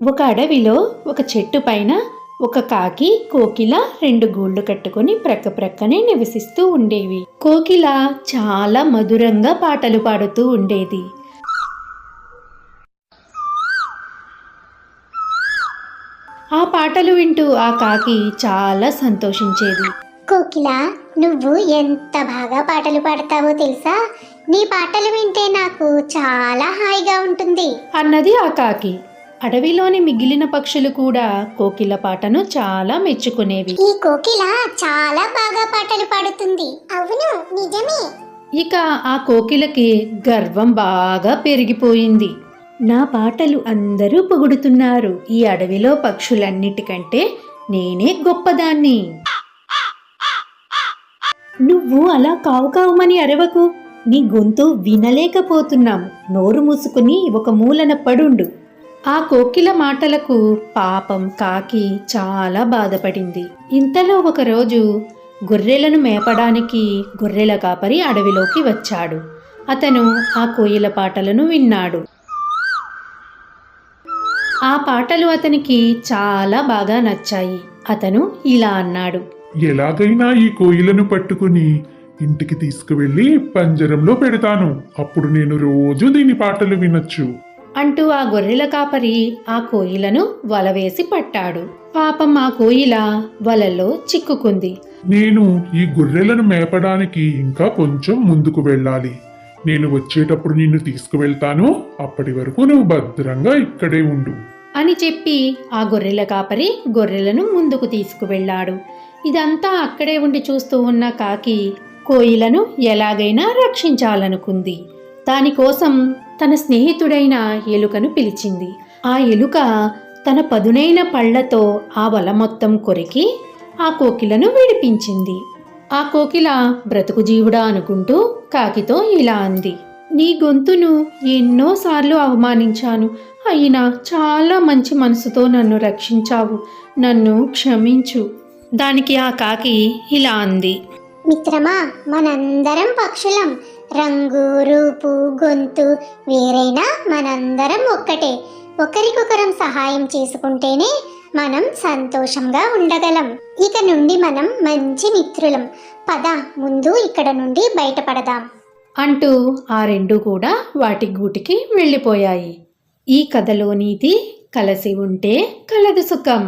ఒక అడవిలో ఒక చెట్టు పైన ఒక కాకి కోకిల రెండు గూళ్ళు కట్టుకుని ప్రక్కనే నివసిస్తూ ఉండేవి. కోకిల చాలా మధురంగా పాటలు పాడుతూ ఉండేది. ఆ పాటలు వింటూ ఆ కాకి చాలా సంతోషించేది. కోకిల, నువ్వు ఎంత బాగా పాటలు పాడతావో తెలుసా? నీ పాటలు వింటే నాకు చాలా హాయిగా ఉంటుంది అన్నది ఆ కాకి. అడవిలోని మిగిలిన పక్షులు కూడా కోకిల పాటను చాలా మెచ్చుకునేవి. ఈ కోకిల చాలా బాగా పాటలు పాడుతుంది. అవును, నిజమే. ఇక ఆ కోకిలకి గర్వం బాగా పెరిగిపోయింది. నా పాటలు అందరూ పొగుడుతున్నారు. ఈ అడవిలో పక్షులన్నిటికంటే నేనే గొప్పదాన్ని. నువ్వు అలా కావుమని అరవకు. నీ గొంతు వినలేకపోతున్నాం. నోరు మూసుకుని ఒక మూలన పడుండు. ఆ కోకిల మాటలకు పాపం కాకి చాలా బాధపడింది. ఇంతలో ఒకరోజు గొర్రెలను మేపడానికి గొర్రెల కాపరి అడవిలోకి వచ్చాడు. అతను ఆ కోయిల పాటలను విన్నాడు. ఆ పాటలు అతనికి చాలా బాగా నచ్చాయి. అతను ఇలా అన్నాడు, ఎలాగైనా ఈ కోయిలను పట్టుకుని ఇంటికి తీసుకువెళ్ళి పంజరంలో పెడతాను. అప్పుడు నేను రోజు దీని పాటలు వినొచ్చు అంటూ ఆ గొర్రెల కాపరి ఆ కోయిలను వలవేసి పట్టాడు. పాపం ఆ కోయిల వలలో చిక్కుకుంది. నేను ఈ గొర్రెలను మేపడానికి ఇంకా కొంచెం ముందుకు వెళ్ళాలి. నేను వచ్చేటప్పుడు నిన్ను తీసుకువెళ్తాను. అప్పటి వరకు నువ్వు భద్రంగా ఇక్కడే ఉండు అని చెప్పి ఆ గొర్రెల కాపరి గొర్రెలను ముందుకు తీసుకువెళ్ళాడు. ఇదంతా అక్కడే ఉండి చూస్తూ ఉన్న కాకి కోయిలను ఎలాగైనా రక్షించాలనుకుంది. దానికోసం తన స్నేహితుడైన ఎలుకను పిలిచింది. ఆ ఎలుక తన పదునైన పళ్లతో ఆ వల మొత్తం కొరికి ఆ కోకిలను విడిపించింది. ఆ కోకిల బ్రతుకు జీవుడా అనుకుంటూ కాకితో ఇలా అంది, నీ గొంతును ఎన్నోసార్లు అవమానించాను. అయినా చాలా మంచి మనసుతో నన్ను రక్షించావు. నన్ను క్షమించు. దానికి ఆ కాకి ఇలా అంది, మిత్రమా, మనందరం పక్షులం. రంగు, రూపు, గొంతు వేరైనా మనందరం ఒక్కటే. ఒకరికొకరం సహాయం చేసుకుంటేనే మనం సంతోషంగా ఉండగలం. ఇక నుండి మనం మంచి మిత్రులం. పద, ముందు ఇక్కడ నుండి బయటపడదాం అంటూ ఆ రెండు కూడా వాటి గూటికి వెళ్ళిపోయాయి. ఈ కథలో నీతి, కలసి ఉంటే కలదు సుఖం.